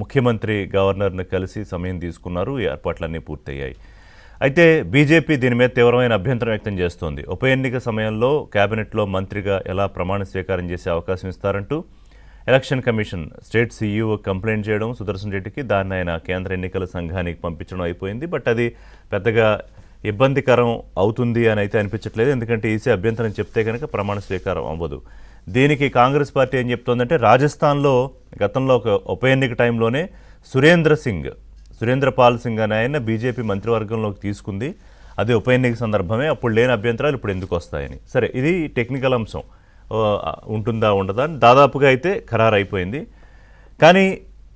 ముఖ్యమంత్రి గవర్నర్ను కలిసి సమయం తీసుకున్నారు. ఈ ఏర్పాట్లన్నీ పూర్తయ్యాయి. అయితే బీజేపీ దీని మీద తీవ్రమైన అభ్యంతరం వ్యక్తం చేస్తోంది. ఉప ఎన్నిక సమయంలో కేబినెట్లో మంత్రిగా ఎలా ప్రమాణ స్వీకారం చేసే అవకాశం ఇస్తారంటూ election commission state CEO complaint చేయడం సుదర్శన్ రెడ్డికి, దాన్ని ఆయన కేంద్ర ఎన్నికల సంఘానికి పంపించడం అయిపోయింది. బట్ అది పెద్దగా ఇబ్బందికరం అవుతుంది అని అయితే అనిపించట్లేదు. ఎందుకంటే ఈసీ అభ్యంతరం చెప్తే కనుక ప్రమాణ స్వీకారం అవ్వదు. దీనికి కాంగ్రెస్ పార్టీ ఏం చెప్తోందంటే, రాజస్థాన్లో గతంలో ఒక ఉప ఎన్నిక టైంలోనే సురేంద్ర పాల్ సింగ్ అనే ఆయన బీజేపీ మంత్రివర్గంలోకి తీసుకుంది. అది ఉప ఎన్నిక సందర్భమే. అప్పుడు లేని అభ్యంతరాలు ఇప్పుడు ఎందుకు వస్తాయని. సరే, ఇది టెక్నికల్ అంశం. ఉంటుందా ఉండదా అని దాదాపుగా అయితే ఖరారు అయిపోయింది. కానీ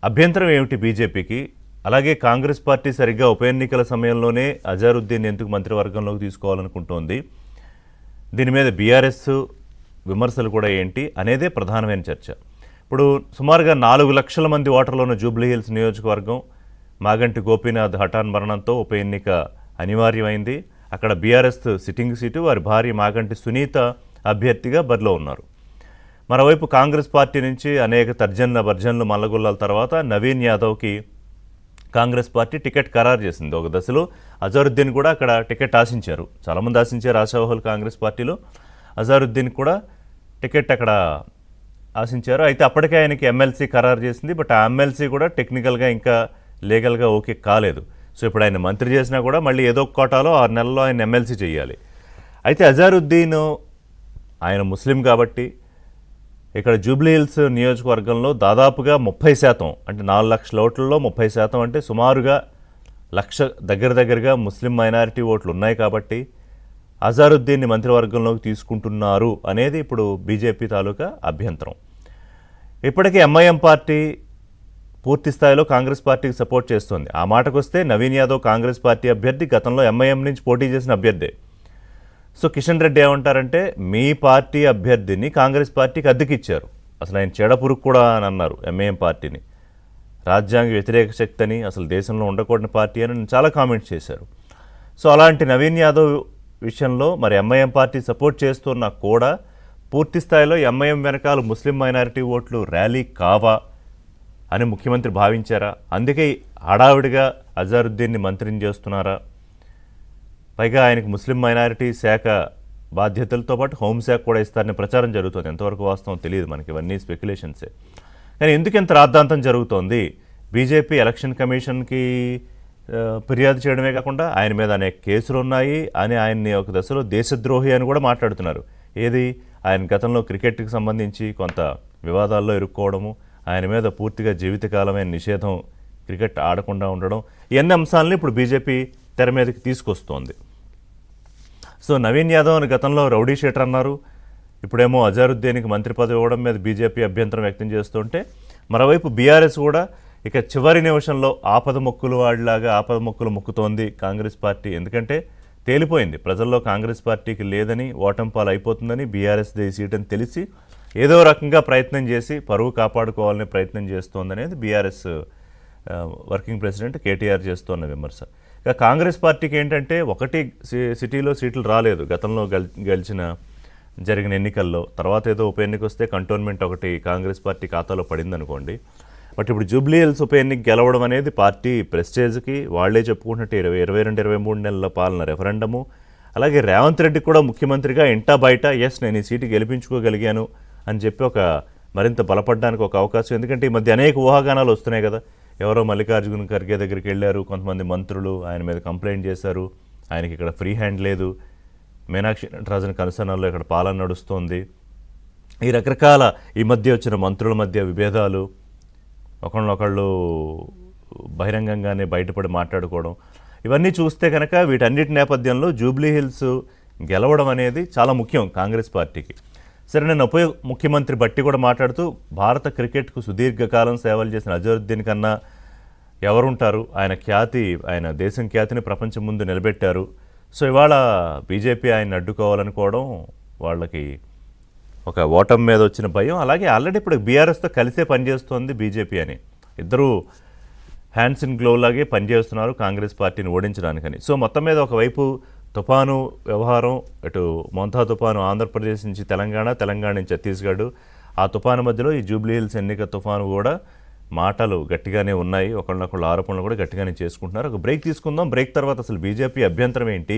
అభ్యంతరం ఏమిటి బీజేపీకి? అలాగే కాంగ్రెస్ పార్టీ సరిగ్గా ఉప ఎన్నికల సమయంలోనే అజారుద్దీన్ ఎందుకు మంత్రివర్గంలోకి తీసుకోవాలనుకుంటోంది? దీని మీద బీఆర్ఎస్ విమర్శలు కూడా ఏంటి అనేదే ప్రధానమైన చర్చ. ఇప్పుడు సుమారుగా 4 లక్షల మంది ఓటర్లు ఉన్న జూబ్లీహిల్స్ నియోజకవర్గం, మాగంటి గోపీనాథ్ హఠాన్ మరణంతో ఉప ఎన్నిక అనివార్యమైంది. అక్కడ బీఆర్ఎస్ సిట్టింగ్ సీటు వారి భార్య మాగంటి సునీత అభ్యర్థిగా బరిలో ఉన్నారు. మరోవైపు కాంగ్రెస్ పార్టీ నుంచి అనేక భర్జనలు మల్లగొల్లాల తర్వాత నవీన్ యాదవ్కి కాంగ్రెస్ పార్టీ టికెట్ ఖరారు చేసింది. ఒక దశలో అజారుద్దీన్ కూడా అక్కడ టికెట్ ఆశించారు. చాలామంది ఆశించారు ఆశావహులు కాంగ్రెస్ పార్టీలో. అజారుద్దీన్ కూడా టికెట్ అక్కడ ఆశించారు. అయితే అప్పటికే ఆయనకి ఎమ్మెల్సీ ఖరారు చేసింది. బట్ ఆ ఎమ్మెల్సీ కూడా టెక్నికల్గా ఇంకా లీగల్గా ఓకే కాలేదు. సో ఇప్పుడు ఆయన మంత్రి చేసినా కూడా మళ్ళీ ఏదో ఒక కోటాలో 6 నెలల్లో ఆయన ఎమ్మెల్సీ చేయాలి. అయితే అజారుద్దీన్ ఆయన ముస్లిం కాబట్టి ఇక్కడ జూబ్లీహిల్స్ నియోజకవర్గంలో దాదాపుగా 30%, అంటే 4 లక్షల ఓట్లలో 30% అంటే సుమారుగా దగ్గరగా ముస్లిం మైనారిటీ ఓట్లు ఉన్నాయి కాబట్టి అజారుద్దీన్ని మంత్రివర్గంలోకి తీసుకుంటున్నారు అనేది ఇప్పుడు బీజేపీ తాలూకా అభ్యంతరం. ఇప్పటికీ ఎంఐఎం పార్టీ పూర్తి స్థాయిలో కాంగ్రెస్ పార్టీకి సపోర్ట్ చేస్తోంది. ఆ మాటకు వస్తే నవీన్ యాదవ్ కాంగ్రెస్ పార్టీ అభ్యర్థి, గతంలో ఎంఐఎం నుంచి పోటీ చేసిన అభ్యర్థే. సో కిషన్ రెడ్డి ఏమంటారంటే, మీ పార్టీ అభ్యర్థిని కాంగ్రెస్ పార్టీకి అద్దెకిచ్చారు, అసలు ఆయన చెడపురుగు కూడా అని అన్నారు ఎంఐఎం పార్టీని. రాజ్యాంగ వ్యతిరేక శక్తి అని, అసలు దేశంలో ఉండకూడని పార్టీ అని చాలా కామెంట్స్ చేశారు. సో అలాంటి నవీన్ యాదవ్ విషయంలో మరి ఎంఐఎం పార్టీ సపోర్ట్ చేస్తున్నా కూడా పూర్తి స్థాయిలో ఎంఐఎం వెనకాల ముస్లిం మైనారిటీ ఓట్లు ర్యాలీ కావా అని ముఖ్యమంత్రి భావించారా? అందుకే హడావిడిగా అజారుద్దీన్ని మంత్రిని చేస్తున్నారా? పైగా ఆయనకు ముస్లిం మైనారిటీ శాఖ బాధ్యతలతో పాటు హోంశాఖ కూడా ఇస్తారని ప్రచారం జరుగుతుంది. ఎంతవరకు వాస్తవం తెలియదు మనకి, ఇవన్నీ స్పెక్యులేషన్సే. కానీ ఎందుకు ఇంత రాద్ధాంతం జరుగుతోంది? బీజేపీ ఎలక్షన్ కమిషన్కి ఫిర్యాదు చేయడమే కాకుండా ఆయన మీద అనేక కేసులు ఉన్నాయి అని ఆయన్ని ఒక దశలో దేశద్రోహి అని కూడా మాట్లాడుతున్నారు. ఏది, ఆయన గతంలో క్రికెట్కి సంబంధించి కొంత వివాదాల్లో ఇరుక్కోవడము, ఆయన మీద పూర్తిగా జీవితకాలమైన నిషేధం, క్రికెట్ ఆడకుండా ఉండడం, ఇవన్నీ అంశాలని ఇప్పుడు బీజేపీ తెర మీదకి తీసుకొస్తోంది. సో నవీన్ యాదవ్ అని గతంలో రౌడీ షీటర్ అన్నారు. ఇప్పుడేమో అజారుద్దీన్కి మంత్రి పదవి ఇవ్వడం మీద బీజేపీ అభ్యంతరం వ్యక్తం చేస్తుంటే, మరోవైపు బీఆర్ఎస్ కూడా ఇక చివరి నిమిషంలో ఆపద మొక్కులు మొక్కుతోంది కాంగ్రెస్ పార్టీ. ఎందుకంటే తేలిపోయింది, ప్రజల్లో కాంగ్రెస్ పార్టీకి లేదని, ఓటంపాలు అయిపోతుందని, బీఆర్ఎస్ సీట్ అని తెలిసి ఏదో రకంగా ప్రయత్నం చేసి పరువు కాపాడుకోవాలనే ప్రయత్నం చేస్తోందనేది బీఆర్ఎస్ వర్కింగ్ ప్రెసిడెంట్ కేటీఆర్ చేస్తున్న విమర్శ. ఇక కాంగ్రెస్ పార్టీకి ఏంటంటే, ఒకటి సిటీలో సీట్లు రాలేదు గతంలో జరిగిన ఎన్నికల్లో. తర్వాత ఏదో ఉప ఎన్నిక వస్తే కంటోన్మెంట్ ఒకటి కాంగ్రెస్ పార్టీ ఖాతాలో పడింది అనుకోండి. బట్ ఇప్పుడు జూబ్లీహిల్స్ ఉప ఎన్నిక గెలవడం అనేది పార్టీ ప్రెస్టేజ్కి, వాళ్లే చెప్పుకుంటున్నట్టు 22-23 నెలల పాలన రెఫరెండము, అలాగే రేవంత్ రెడ్డి కూడా ముఖ్యమంత్రిగా ఇంటా బయట నేను ఈ సీటు గెలిపించుకోగలిగాను అని చెప్పి ఒక మరింత బలపడడానికి ఒక అవకాశం. ఎందుకంటే ఈ మధ్య అనేక ఊహాగానాలు వస్తున్నాయి కదా. ఎవరో మల్లికార్జున ఖర్గే దగ్గరికి వెళ్ళారు కొంతమంది మంత్రులు, ఆయన మీద కంప్లైంట్ చేశారు, ఆయనకి ఇక్కడ ఫ్రీ హ్యాండ్ లేదు, మీనాక్షి నటరాజన్ కనుసనల్లో ఇక్కడ పాలన నడుస్తోంది. ఈ రకరకాల ఈ మధ్య వచ్చిన మంత్రుల మధ్య విభేదాలు, ఒకళ్ళనొకళ్ళు బహిరంగంగానే బయటపడి మాట్లాడుకోవడం, ఇవన్నీ చూస్తే కనుక వీటన్నిటి నేపథ్యంలో జూబ్లీహిల్స్ గెలవడం అనేది చాలా ముఖ్యం కాంగ్రెస్ పార్టీకి. సరే, నేను ముఖ్యమంత్రి బట్టి కూడా మాట్లాడుతూ, భారత క్రికెట్కు సుదీర్ఘకాలం సేవలు చేసిన అజరుద్దీన్ కన్నా ఎవరుంటారు? ఆయన దేశం ఖ్యాతిని ప్రపంచం ముందు నిలబెట్టారు. సో ఇవాళ బీజేపీ ఆయన్ని అడ్డుకోవాలనుకోవడం, వాళ్ళకి ఒక ఓటమి మీద వచ్చిన భయం, అలాగే ఆల్రెడీ ఇప్పుడు బీఆర్ఎస్తో కలిసే పనిచేస్తోంది బీజేపీ అని, ఇద్దరూ హ్యాండ్స్ ఇన్ గ్లోవ్ లాగే పనిచేస్తున్నారు కాంగ్రెస్ పార్టీని ఓడించడానికని. సో మొత్తం మీద ఒకవైపు తుఫాను వ్యవహారం, ఇటు మొంతా తుఫాను ఆంధ్రప్రదేశ్ నుంచి తెలంగాణ నుంచి ఛత్తీస్గఢ్, ఆ తుఫాను మధ్యలో ఈ జూబ్లీహిల్స్ ఎన్నిక తుఫాను కూడా మాటలు గట్టిగానే ఉన్నాయి, ఒకళ్ళనొకళ్ళు ఆరోపణలు కూడా గట్టిగానే చేసుకుంటున్నారు. ఒక బ్రేక్ తీసుకుందాం. బ్రేక్ తర్వాత అసలు బీజేపీ అభ్యంతరం ఏంటి?